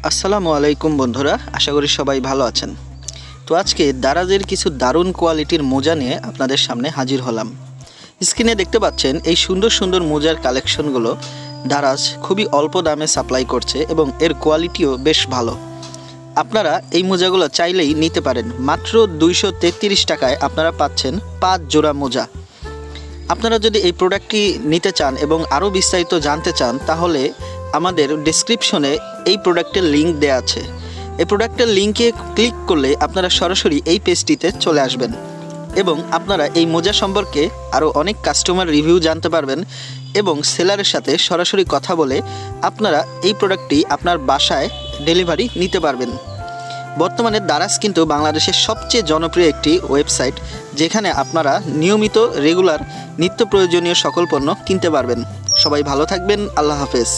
আসসালামু আলাইকুম বন্ধুরা, আশা করি সবাই ভালো আছেন। তো আজকে দারাজের কিছু দারুণ কোয়ালিটির মোজা নিয়ে আপনাদের সামনে হাজির হলাম। স্ক্রিনে দেখতে পাচ্ছেন এই সুন্দর সুন্দর মোজার কালেকশনগুলো দারাজ খুবই অল্প দামে সাপ্লাই করছে এবং এর কোয়ালিটিও বেশ ভালো। আপনারা এই মোজাগুলো চাইলেই নিতে পারেন। মাত্র 233 টাকায় আপনারা পাচ্ছেন 5 জোড়া মোজা। আপনারা যদি এই প্রোডাক্টটি নিতে চান এবং আরও বিস্তারিত জানতে চান তাহলে আমাদের ডেসক্রিপশনে এই প্রোডাক্টের লিঙ্ক দেওয়া আছে। এই প্রোডাক্টের লিঙ্কে ক্লিক করলে আপনারা সরাসরি এই পেজটিতে চলে আসবেন এবং আপনারা এই মোজা সম্পর্কে আরও অনেক কাস্টমার রিভিউ জানতে পারবেন এবং সেলারের সাথে সরাসরি কথা বলে আপনারা এই প্রোডাক্টটি আপনার বাসায় ডেলিভারি নিতে পারবেন। বর্তমানে দারাজ কিন্তু বাংলাদেশের সবচেয়ে জনপ্রিয় একটি ওয়েবসাইট, যেখানে আপনারা নিয়মিত রেগুলার নিত্য প্রয়োজনীয় সকল পণ্য কিনতে পারবেন। সবাই ভালো থাকবেন। আল্লাহ হাফেজ।